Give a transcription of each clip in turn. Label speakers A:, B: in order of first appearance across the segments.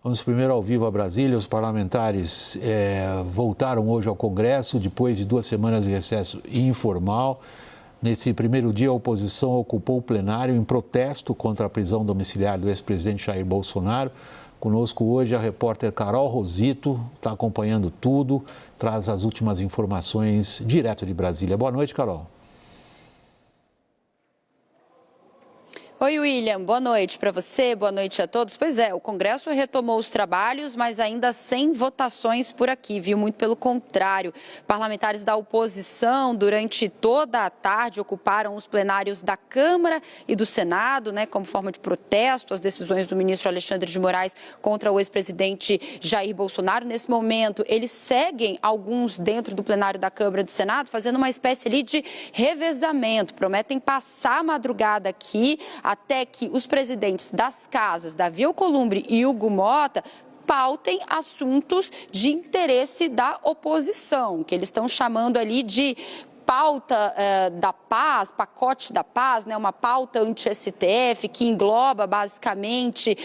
A: Vamos primeiro ao vivo a Brasília. Os parlamentares voltaram hoje ao Congresso, depois de 2 semanas de recesso informal. Nesse primeiro dia, a oposição ocupou o plenário em protesto contra a prisão domiciliar do ex-presidente Jair Bolsonaro. Conosco hoje a repórter Carol Rosito, está acompanhando tudo, traz as últimas informações direto de Brasília. Boa noite, Carol.
B: Oi, William. Boa noite para você, boa noite a todos. Pois é, o Congresso retomou os trabalhos, mas ainda sem votações por aqui, viu? Muito pelo contrário. Parlamentares da oposição, durante toda a tarde, ocuparam os plenários da Câmara e do Senado, como forma de protesto às decisões do ministro Alexandre de Moraes contra o ex-presidente Jair Bolsonaro. Nesse momento, eles seguem, alguns dentro do plenário da Câmara e do Senado, fazendo uma espécie ali de revezamento. Prometem passar a madrugada aqui, até que os presidentes das casas, Davi Alcolumbre e Hugo Mota, pautem assuntos de interesse da oposição, que eles estão chamando ali de pauta da paz, pacote da paz, uma pauta anti-STF que engloba basicamente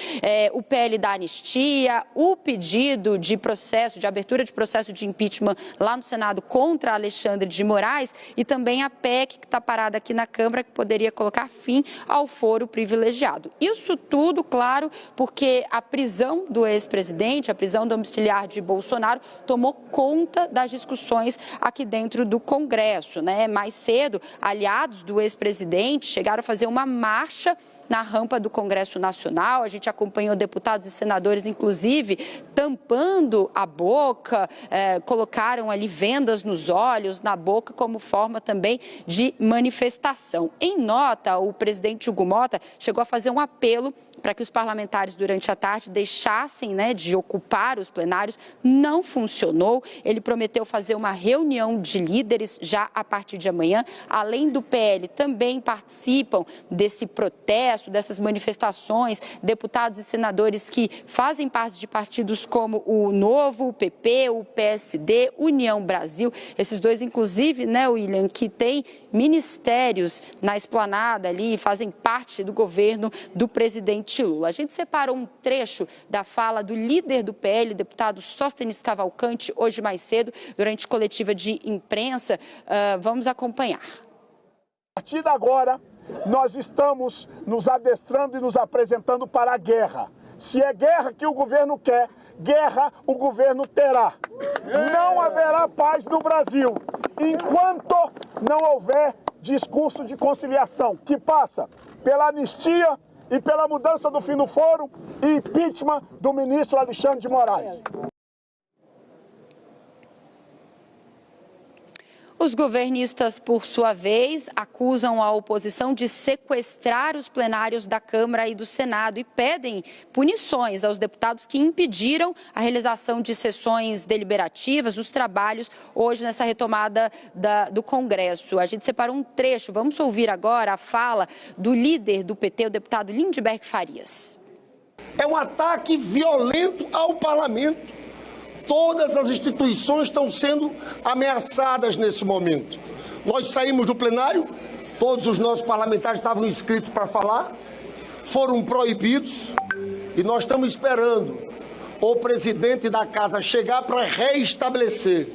B: o PL da anistia, o pedido de processo, de abertura de processo de impeachment lá no Senado contra Alexandre de Moraes e também a PEC que está parada aqui na Câmara que poderia colocar fim ao foro privilegiado. Isso tudo, claro, porque a prisão do ex-presidente, a prisão domiciliar de Bolsonaro tomou conta das discussões aqui dentro do Congresso. Mais cedo, aliados do ex-presidente chegaram a fazer uma marcha na rampa do Congresso Nacional. A gente acompanhou deputados e senadores, inclusive, tampando a boca, colocaram ali vendas nos olhos, na boca, como forma também de manifestação. Em nota, o presidente Hugo Mota chegou a fazer um apelo para que os parlamentares, durante a tarde, deixassem de ocupar os plenários. Não funcionou. Ele prometeu fazer uma reunião de líderes já a partir de amanhã. Além do PL, também participam desse protesto, dessas manifestações, deputados e senadores que fazem parte de partidos como o Novo, o PP, o PSD, União Brasil. Esses dois, inclusive, William, que têm ministérios na esplanada ali, fazem parte do governo do presidente Lula. A gente separou um trecho da fala do líder do PL, deputado Sóstenes Cavalcante, hoje mais cedo, durante coletiva de imprensa. Vamos acompanhar.
C: A partir de agora, nós estamos nos adestrando e nos apresentando para a guerra. Se é guerra que o governo quer, guerra o governo terá. Não haverá paz no Brasil enquanto não houver discurso de conciliação, que passa pela anistia e pela mudança do fim do foro e impeachment do ministro Alexandre de Moraes.
B: Os governistas, por sua vez, acusam a oposição de sequestrar os plenários da Câmara e do Senado e pedem punições aos deputados que impediram a realização de sessões deliberativas, os trabalhos hoje nessa retomada do Congresso. A gente separou um trecho, vamos ouvir agora a fala do líder do PT, o deputado Lindbergh Farias.
D: É um ataque violento ao parlamento. Todas as instituições estão sendo ameaçadas nesse momento. Nós saímos do plenário, todos os nossos parlamentares estavam inscritos para falar, foram proibidos e nós estamos esperando o presidente da casa chegar para reestabelecer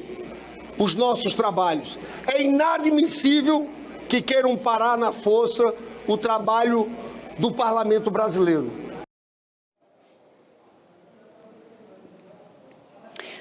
D: os nossos trabalhos. É inadmissível que queiram parar na força o trabalho do parlamento brasileiro.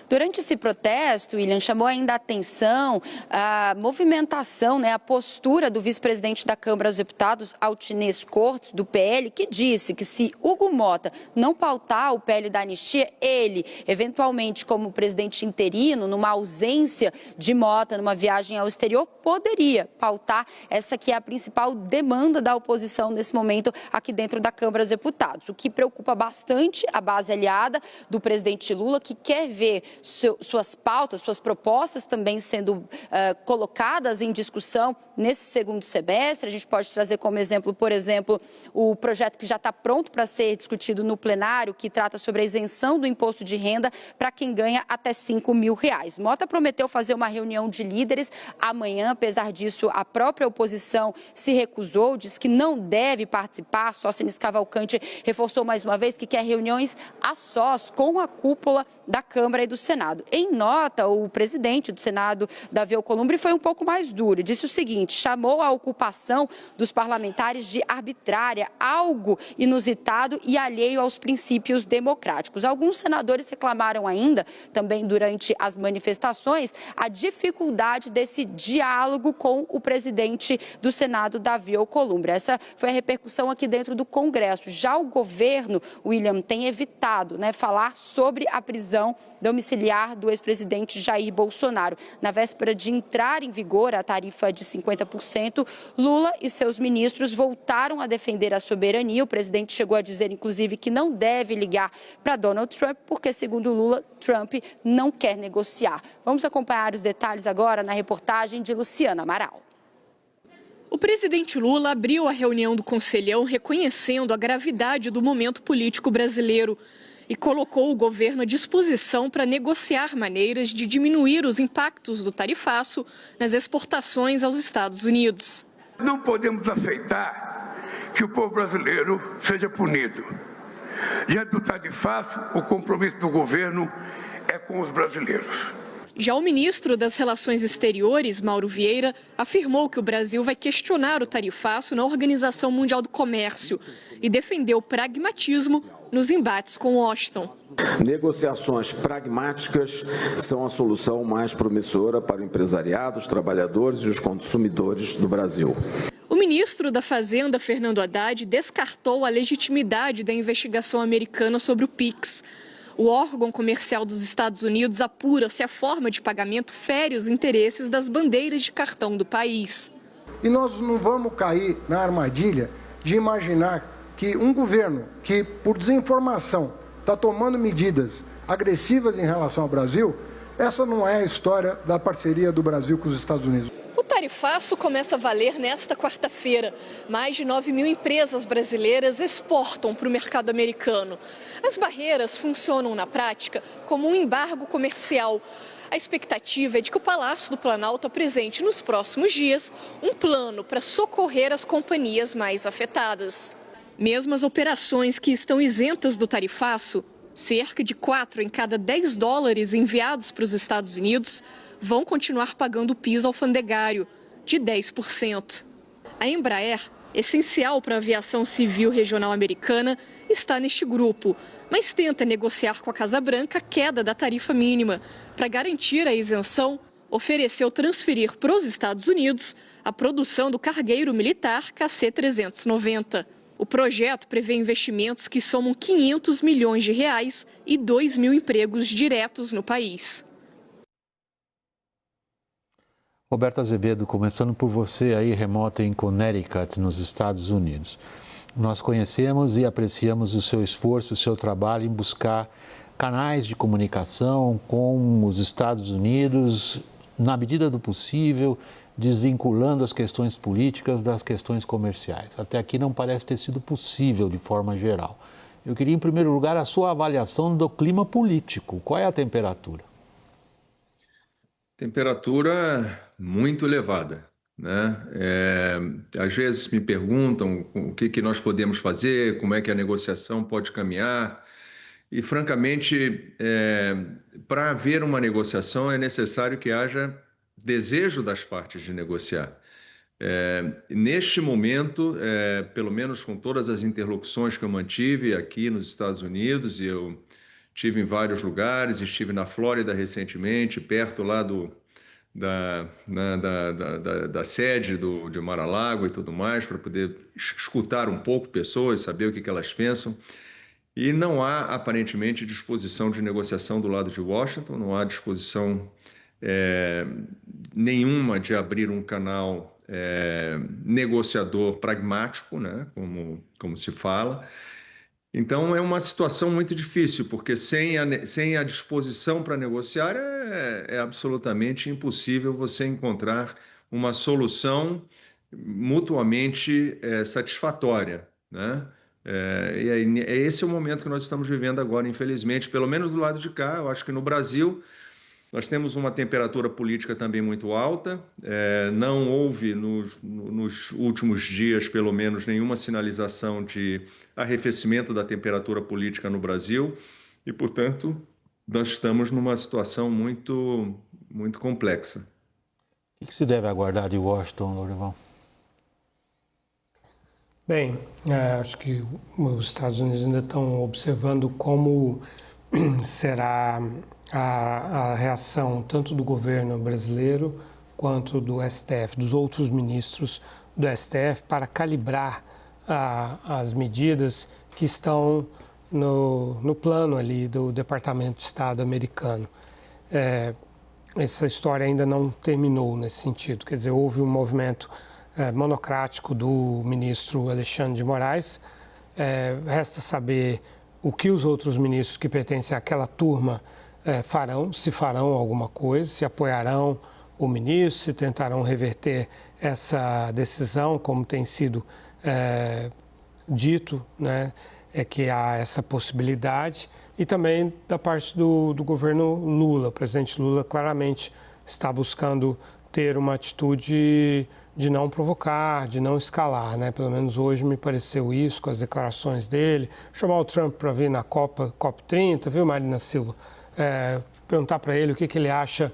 B: Durante esse protesto, William, chamou ainda a atenção a movimentação, a postura do vice-presidente da Câmara dos Deputados, Altinês Cortes, do PL, que disse que se Hugo Mota não pautar o PL da anistia, ele, eventualmente como presidente interino, numa ausência de Mota, numa viagem ao exterior, poderia pautar essa que é a principal demanda da oposição nesse momento aqui dentro da Câmara dos Deputados. O que preocupa bastante a base aliada do presidente Lula, que quer ver suas pautas, suas propostas também sendo colocadas em discussão nesse segundo semestre. A gente pode trazer como exemplo, por exemplo, o projeto que já está pronto para ser discutido no plenário, que trata sobre a isenção do imposto de renda para quem ganha até R$5 mil. Mota prometeu fazer uma reunião de líderes amanhã, apesar disso, a própria oposição se recusou, disse que não deve participar. Sóstenes Cavalcante reforçou mais uma vez que quer reuniões a sós com a cúpula da Câmara e do Senado. Em nota, o presidente do Senado, Davi Alcolumbre, foi um pouco mais duro. Disse o seguinte: chamou a ocupação dos parlamentares de arbitrária, algo inusitado e alheio aos princípios democráticos. Alguns senadores reclamaram ainda, também durante as manifestações, a dificuldade desse diálogo com o presidente do Senado, Davi Alcolumbre. Essa foi a repercussão aqui dentro do Congresso. Já o governo, William, tem evitado falar sobre a prisão domiciliar do ex-presidente Jair Bolsonaro. Na véspera de entrar em vigor a tarifa de 50%, Lula e seus ministros voltaram a defender a soberania. O presidente chegou a dizer, inclusive, que não deve ligar para Donald Trump, porque, segundo Lula, Trump não quer negociar. Vamos acompanhar os detalhes agora na reportagem de Luciana Amaral.
E: O presidente Lula abriu a reunião do Conselhão reconhecendo a gravidade do momento político brasileiro e colocou o governo à disposição para negociar maneiras de diminuir os impactos do tarifaço nas exportações aos Estados Unidos.
F: Não podemos aceitar que o povo brasileiro seja punido. Diante do tarifaço, o compromisso do governo é com os brasileiros.
E: Já o ministro das Relações Exteriores, Mauro Vieira, afirmou que o Brasil vai questionar o tarifaço na Organização Mundial do Comércio e defendeu o pragmatismo nos embates com Washington.
G: Negociações pragmáticas são a solução mais promissora para o empresariado, os trabalhadores e os consumidores do Brasil.
E: O ministro da Fazenda, Fernando Haddad, descartou a legitimidade da investigação americana sobre o PIX. O órgão comercial dos Estados Unidos apura se a forma de pagamento fere os interesses das bandeiras de cartão do país.
H: E nós não vamos cair na armadilha de imaginar que um governo que, por desinformação, está tomando medidas agressivas em relação ao Brasil, essa não é a história da parceria do Brasil com os Estados Unidos.
E: O tarifaço começa a valer nesta quarta-feira. Mais de 9 mil empresas brasileiras exportam para o mercado americano. As barreiras funcionam na prática como um embargo comercial. A expectativa é de que o Palácio do Planalto apresente nos próximos dias um plano para socorrer as companhias mais afetadas. Mesmo as operações que estão isentas do tarifaço, cerca de 4 em cada 10 dólares enviados para os Estados Unidos, vão continuar pagando o piso alfandegário de 10%. A Embraer, essencial para a aviação civil regional americana, está neste grupo, mas tenta negociar com a Casa Branca a queda da tarifa mínima. Para garantir a isenção, ofereceu transferir para os Estados Unidos a produção do cargueiro militar KC-390. O projeto prevê investimentos que somam 500 milhões de reais e 2 mil empregos diretos no país.
A: Roberto Azevedo, começando por você aí, remota em Connecticut, nos Estados Unidos. Nós conhecemos e apreciamos o seu esforço, o seu trabalho em buscar canais de comunicação com os Estados Unidos, na medida do possível, desvinculando as questões políticas das questões comerciais. Até aqui não parece ter sido possível de forma geral. Eu queria, em primeiro lugar, a sua avaliação do clima político. Qual é a temperatura?
I: Temperatura muito elevada, né? Às vezes me perguntam o que nós podemos fazer, como é que a negociação pode caminhar. E, francamente, para haver uma negociação é necessário que haja desejo das partes de negociar. Neste momento, pelo menos com todas as interlocuções que eu mantive aqui nos Estados Unidos, e eu estive em vários lugares, estive na Flórida recentemente, perto lá da sede de Mar-a-Lago e tudo mais, para poder escutar um pouco pessoas, saber o que elas pensam. E não há, aparentemente, disposição de negociação do lado de Washington, não há disposição nenhuma de abrir um canal negociador pragmático, né, como se fala. Então, é uma situação muito difícil, porque sem a disposição para negociar é absolutamente impossível você encontrar uma solução mutuamente satisfatória, né? E aí, esse é o momento que nós estamos vivendo agora, infelizmente, pelo menos do lado de cá. Eu acho que no Brasil nós temos uma temperatura política também muito alta. Não houve nos últimos dias, pelo menos, nenhuma sinalização de arrefecimento da temperatura política no Brasil e, portanto, nós estamos numa situação muito, muito complexa.
A: O que se deve aguardar de Washington, Lourival?
J: Bem, acho que os Estados Unidos ainda estão observando como será a reação tanto do governo brasileiro quanto do STF, dos outros ministros do STF, para calibrar as medidas que estão no plano ali do Departamento de Estado americano. Essa história ainda não terminou nesse sentido, quer dizer, houve um movimento monocrático do ministro Alexandre de Moraes. Resta saber o que os outros ministros que pertencem àquela turma farão, se farão alguma coisa, se apoiarão o ministro, se tentarão reverter essa decisão, como tem sido dito, né, que há essa possibilidade. E também da parte do governo Lula. O presidente Lula claramente está buscando ter uma atitude de não provocar, de não escalar, né? Pelo menos hoje me pareceu isso com as declarações dele. Chamar o Trump para vir na COP30, viu, Marina Silva? Perguntar para ele o que ele acha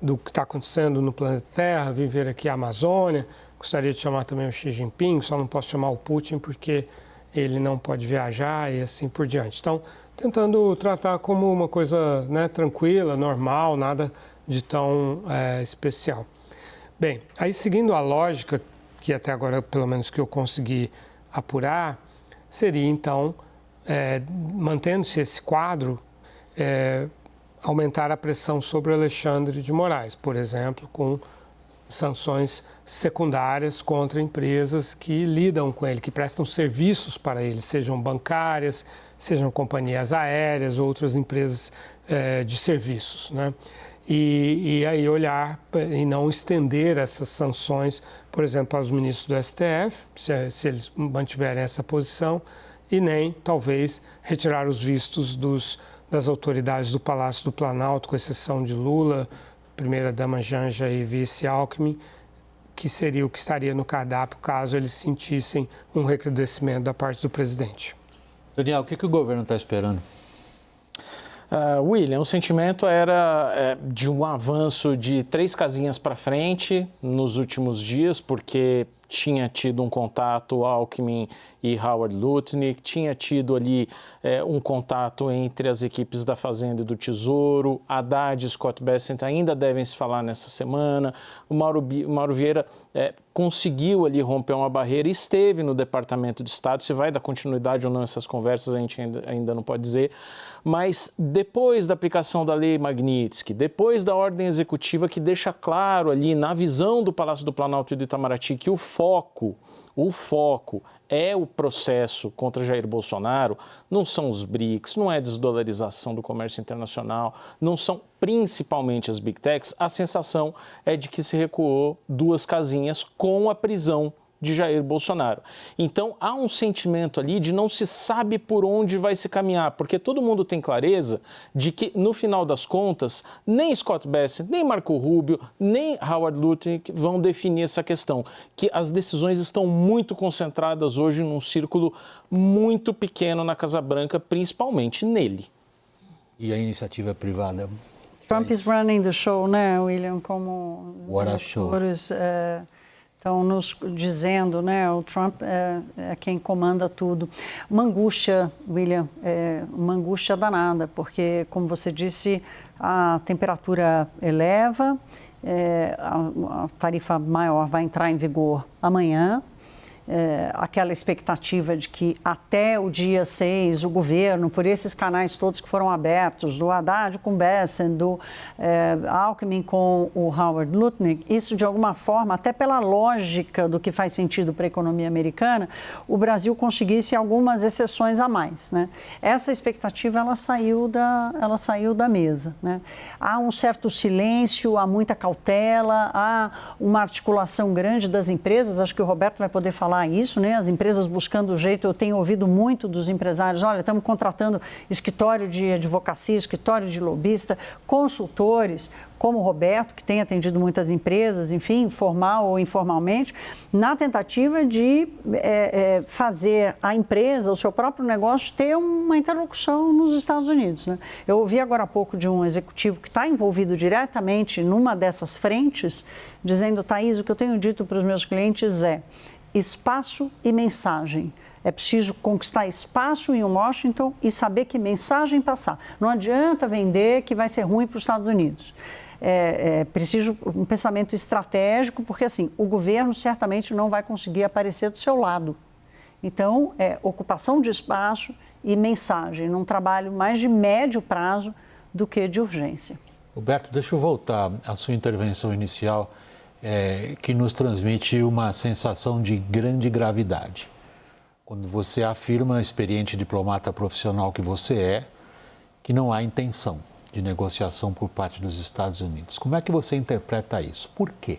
J: do que está acontecendo no planeta Terra, vir ver aqui a Amazônia. Gostaria de chamar também o Xi Jinping, só não posso chamar o Putin porque ele não pode viajar e assim por diante. Então, tentando tratar como uma coisa, né, tranquila, normal, nada de tão especial. Bem, aí seguindo a lógica, que até agora, pelo menos que eu consegui apurar, seria então, mantendo-se esse quadro, aumentar a pressão sobre o Alexandre de Moraes, por exemplo, com sanções secundárias contra empresas que lidam com ele, que prestam serviços para ele, sejam bancárias, sejam companhias aéreas, outras empresas de serviços, né? E aí olhar e não estender essas sanções, por exemplo, aos ministros do STF, se eles mantiverem essa posição, e nem, talvez, retirar os vistos das autoridades do Palácio do Planalto, com exceção de Lula, primeira-dama Janja e vice Alckmin, que seria o que estaria no cardápio caso eles sentissem um recrudescimento da parte do presidente.
A: Daniel, o que o governo está esperando?
K: William, o sentimento era de um avanço de 3 casinhas para frente nos últimos dias, porque tinha tido um contato Alckmin e Howard Lutnick, tinha tido ali um contato entre as equipes da Fazenda e do Tesouro, Haddad e Scott Bessent ainda devem se falar nessa semana, o Mauro Vieira conseguiu ali romper uma barreira, esteve no Departamento de Estado, se vai dar continuidade ou não essas conversas a gente ainda não pode dizer, mas depois da aplicação da Lei Magnitsky, depois da ordem executiva que deixa claro ali na visão do Palácio do Planalto e do Itamaraty que o foco é o processo contra Jair Bolsonaro, não são os BRICS, não é a desdolarização do comércio internacional, não são principalmente as Big Techs, a sensação é de que se recuou 2 casinhas com a prisão de Jair Bolsonaro. Então, há um sentimento ali de não se sabe por onde vai se caminhar, porque todo mundo tem clareza de que, no final das contas, nem Scott Bessent, nem Marco Rubio, nem Howard Lutnick vão definir essa questão, que as decisões estão muito concentradas hoje num círculo muito pequeno na Casa Branca, principalmente nele.
A: E a iniciativa privada?
L: Trump is running the show, né, William? Como
A: What a show.
L: Estão nos dizendo, né, o Trump é quem comanda tudo. Uma angústia, William, uma angústia danada, porque, como você disse, a temperatura eleva, a tarifa maior vai entrar em vigor amanhã aquela expectativa de que até o dia 6 o governo, por esses canais todos que foram abertos, do Haddad com Bessent, do Alckmin com o Howard Lutnick, isso de alguma forma, até pela lógica do que faz sentido para a economia americana, o Brasil conseguisse algumas exceções a mais, né? Essa expectativa ela saiu da mesa, né? Há um certo silêncio, há muita cautela, há uma articulação grande das empresas, acho que o Roberto vai poder falar isso, né? As empresas buscando o jeito, eu tenho ouvido muito dos empresários, olha, estamos contratando escritório de advocacia, escritório de lobista, consultores, como o Roberto, que tem atendido muitas empresas, enfim, formal ou informalmente, na tentativa de fazer a empresa, o seu próprio negócio, ter uma interlocução nos Estados Unidos, né? Eu ouvi agora há pouco de um executivo que está envolvido diretamente numa dessas frentes, dizendo, Thaís, o que eu tenho dito para os meus clientes é espaço e mensagem. É preciso conquistar espaço em Washington e saber que mensagem passar. Não adianta vender que vai ser ruim para os Estados Unidos. É preciso um pensamento estratégico, porque assim, o governo certamente não vai conseguir aparecer do seu lado. Então, ocupação de espaço e mensagem, num trabalho mais de médio prazo do que de urgência.
A: Roberto, deixa eu voltar à sua intervenção inicial, que nos transmite uma sensação de grande gravidade. Quando você afirma, experiente diplomata profissional que você é, que não há intenção de negociação por parte dos Estados Unidos. Como é que você interpreta isso? Por quê?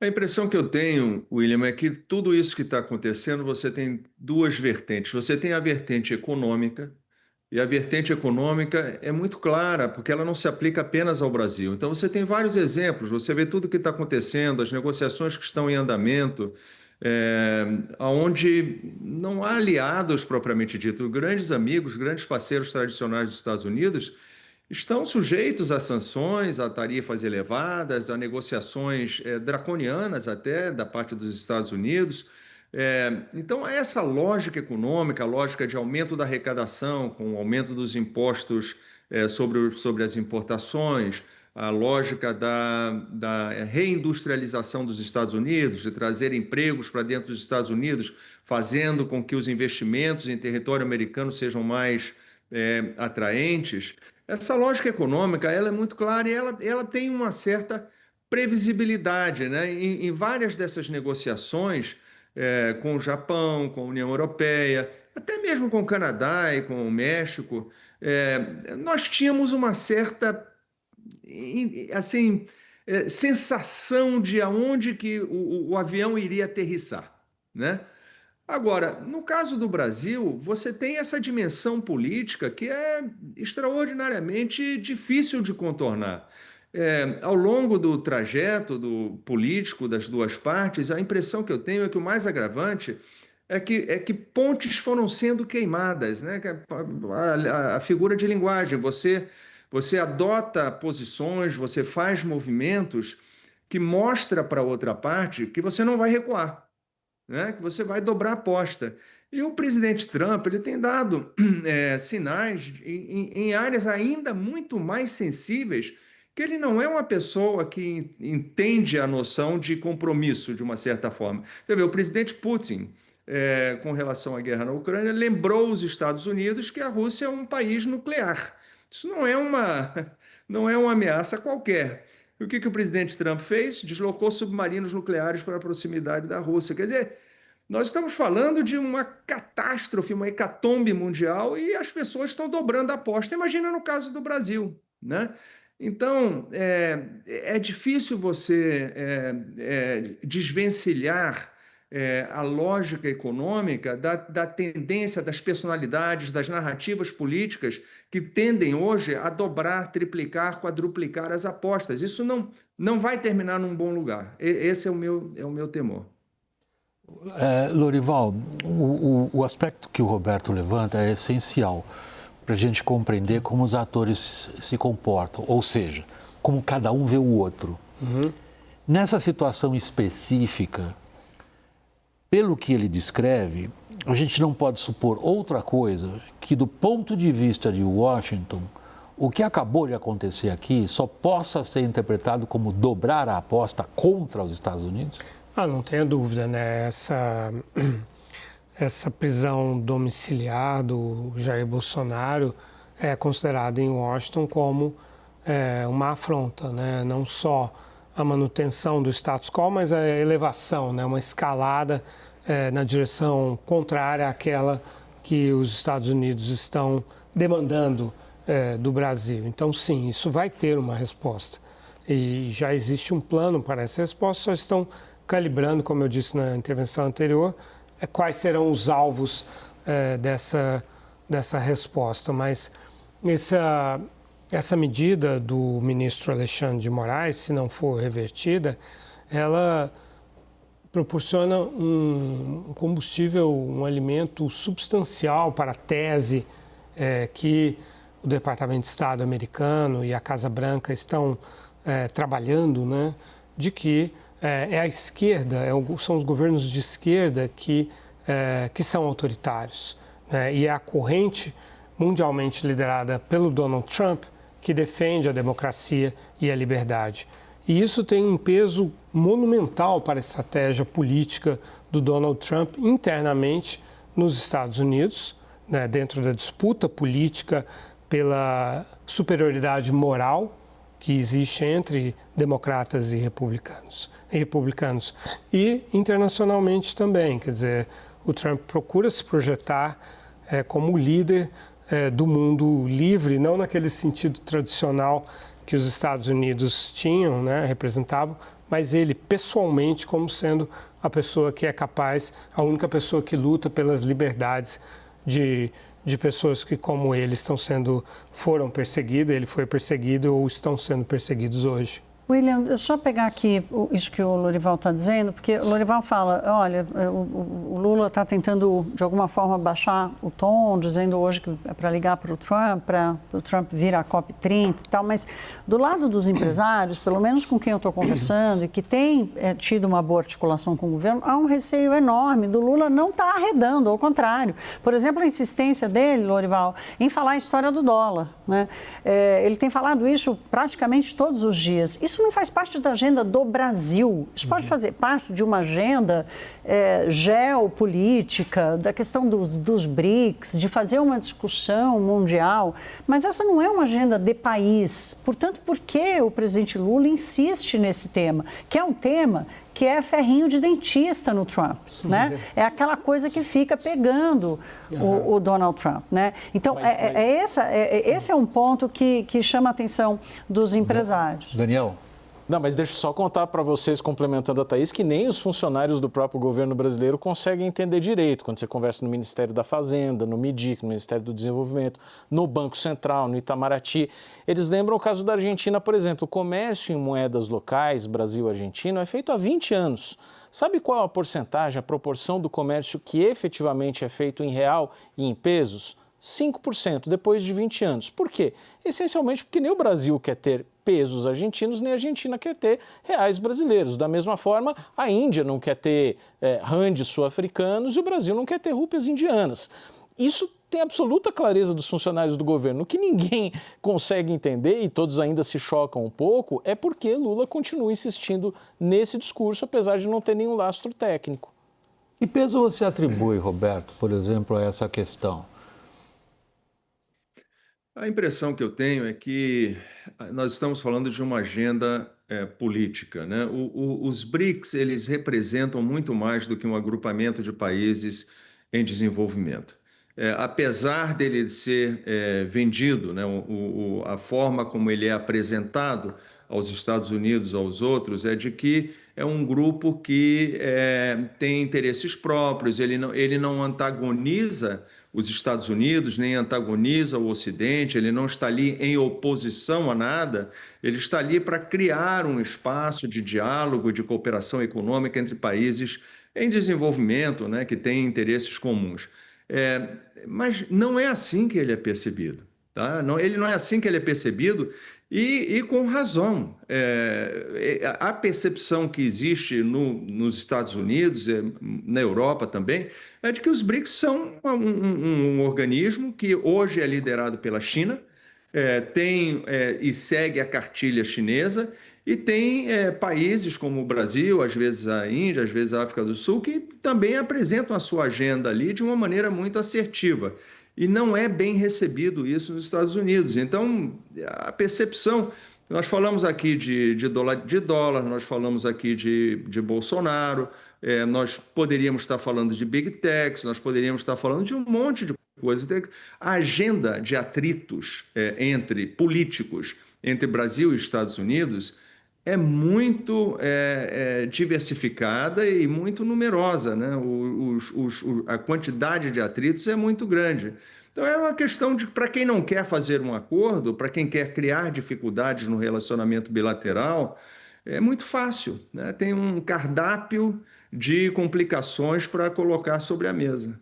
I: A impressão que eu tenho, William, é que tudo isso que está acontecendo, você tem duas vertentes. Você tem a vertente econômica, e a vertente econômica é muito clara, porque ela não se aplica apenas ao Brasil. Então, você tem vários exemplos, você vê tudo o que está acontecendo, as negociações que estão em andamento, onde não há aliados propriamente dito, grandes amigos, grandes parceiros tradicionais dos Estados Unidos estão sujeitos a sanções, a tarifas elevadas, a negociações draconianas até da parte dos Estados Unidos. Então, essa lógica econômica, a lógica de aumento da arrecadação, com o aumento dos impostos sobre as importações, a lógica da reindustrialização dos Estados Unidos, de trazer empregos para dentro dos Estados Unidos, fazendo com que os investimentos em território americano sejam mais atraentes. Essa lógica econômica ela é muito clara e ela tem uma certa previsibilidade, né? Em várias dessas negociações com o Japão, com a União Europeia, até mesmo com o Canadá e com o México, nós tínhamos uma certa sensação de aonde que o avião iria aterrissar, né? Agora, no caso do Brasil, você tem essa dimensão política que é extraordinariamente difícil de contornar. Ao longo do trajeto político das duas partes, a impressão que eu tenho é que o mais agravante é que pontes foram sendo queimadas, né? A figura de linguagem, você adota posições, você faz movimentos que mostra para a outra parte que você não vai recuar, né? Que você vai dobrar a aposta. E o presidente Trump ele tem dado sinais em áreas ainda muito mais sensíveis, que ele não é uma pessoa que entende a noção de compromisso, de uma certa forma. Você vê, o presidente Putin, com relação à guerra na Ucrânia, lembrou os Estados Unidos que a Rússia é um país nuclear. Isso não é uma ameaça qualquer. E o que o presidente Trump fez? Deslocou submarinos nucleares para a proximidade da Rússia. Quer dizer, nós estamos falando de uma catástrofe, uma hecatombe mundial e as pessoas estão dobrando a aposta. Imagina no caso do Brasil, né? Então, é difícil você desvencilhar a lógica econômica da tendência das personalidades, das narrativas políticas que tendem hoje a dobrar, triplicar, quadruplicar as apostas. Isso não vai terminar num bom lugar. Esse é o meu temor.
A: Lorival, o aspecto que o Roberto levanta é essencial para a gente compreender como os atores se comportam, ou seja, como cada um vê o outro. Uhum. Nessa situação específica, pelo que ele descreve, a gente não pode supor outra coisa que, do ponto de vista de Washington, o que acabou de acontecer aqui só possa ser interpretado como dobrar a aposta contra os Estados Unidos?
J: Não tenha dúvida, né? Essa prisão domiciliar do Jair Bolsonaro é considerada em Washington como uma afronta, né? Não só a manutenção do status quo, mas a elevação, né? Uma escalada na direção contrária àquela que os Estados Unidos estão demandando do Brasil. Então, sim, isso vai ter uma resposta. E já existe um plano para essa resposta, só estão calibrando, como eu disse na intervenção anterior, quais serão os alvos dessa resposta. Mas essa medida do ministro Alexandre de Moraes, se não for revertida, ela proporciona um combustível, um alimento substancial para a tese que o Departamento de Estado americano e a Casa Branca estão trabalhando, né, de que é a esquerda, são os governos de esquerda que são autoritários, né, e é a corrente mundialmente liderada pelo Donald Trump que defende a democracia e a liberdade. E isso tem um peso monumental para a estratégia política do Donald Trump internamente nos Estados Unidos, né, dentro da disputa política pela superioridade moral que existe entre democratas e republicanos. E internacionalmente também, quer dizer, o Trump procura se projetar como líder do mundo livre, não naquele sentido tradicional que os Estados Unidos tinham, né, representavam, mas ele pessoalmente como sendo a pessoa que é capaz, a única pessoa que luta pelas liberdades de pessoas que, como ele, foram perseguidas, ele foi perseguido ou estão sendo perseguidos hoje.
L: William, deixa eu pegar aqui isso que o Lorival está dizendo, porque o Lorival fala, olha, o Lula está tentando, de alguma forma, baixar o tom, dizendo hoje que é para ligar para o Trump vir à COP30 e tal, mas do lado dos empresários, pelo menos com quem eu estou conversando e que tem tido uma boa articulação com o governo, há um receio enorme do Lula não estar arredando, ao contrário. Por exemplo, a insistência dele, Lorival, em falar a história do dólar, né? Ele tem falado isso praticamente todos os dias. Isso não faz parte da agenda do Brasil. Isso pode fazer parte de uma agenda geopolítica, da questão dos BRICS, de fazer uma discussão mundial, mas essa não é uma agenda de país. Portanto, por que o presidente Lula insiste nesse tema? Que é um tema que é ferrinho de dentista no Trump, né? É aquela coisa que fica pegando o Donald Trump, né? Então, esse é um ponto que chama a atenção dos empresários.
A: Daniel?
K: Não, mas deixa eu só contar para vocês, complementando a Thaís, que nem os funcionários do próprio governo brasileiro conseguem entender direito. Quando você conversa no Ministério da Fazenda, no MIDIC, no Ministério do Desenvolvimento, no Banco Central, no Itamaraty, eles lembram o caso da Argentina, por exemplo. O comércio em moedas locais, Brasil-Argentina, é feito há 20 anos. Sabe qual a porcentagem, a proporção do comércio que efetivamente é feito em real e em pesos? 5% depois de 20 anos. Por quê? Essencialmente porque nem o Brasil quer ter pesos argentinos, nem a Argentina quer ter reais brasileiros. Da mesma forma, a Índia não quer ter randes sul-africanos e o Brasil não quer ter rúpias indianas. Isso tem absoluta clareza dos funcionários do governo. O que ninguém consegue entender, e todos ainda se chocam um pouco, é porque Lula continua insistindo nesse discurso, apesar de não ter nenhum lastro técnico.
A: Que peso você atribui, Roberto, por exemplo, a essa questão?
I: A impressão que eu tenho é que nós estamos falando de uma agenda política, né? Os BRICS, eles representam muito mais do que um agrupamento de países em desenvolvimento. Apesar dele ser vendido, né, a forma como ele é apresentado aos Estados Unidos, aos outros, é de que é um grupo que tem interesses próprios, ele não antagoniza os Estados Unidos, nem antagoniza o Ocidente, ele não está ali em oposição a nada, ele está ali para criar um espaço de diálogo, de cooperação econômica entre países em desenvolvimento, né, que têm interesses comuns. Mas não é assim que ele é percebido. Tá? Ele não é assim que ele é percebido e com razão. A percepção que existe nos Estados Unidos, na Europa também, é de que os BRICS são um organismo que hoje é liderado pela China, tem e segue a cartilha chinesa E tem países como o Brasil, às vezes a Índia, às vezes a África do Sul, que também apresentam a sua agenda ali de uma maneira muito assertiva. E não é bem recebido isso nos Estados Unidos. Então, a percepção... Nós falamos aqui de dólar, nós falamos aqui de Bolsonaro, nós poderíamos estar falando de Big Techs, nós poderíamos estar falando de um monte de coisas. A agenda de atritos entre políticos, entre Brasil e Estados Unidos, é muito diversificada e muito numerosa, né? A quantidade de atritos é muito grande. Então é uma questão de, para quem não quer fazer um acordo, para quem quer criar dificuldades no relacionamento bilateral, é muito fácil, né? Tem um cardápio de complicações para colocar sobre a mesa.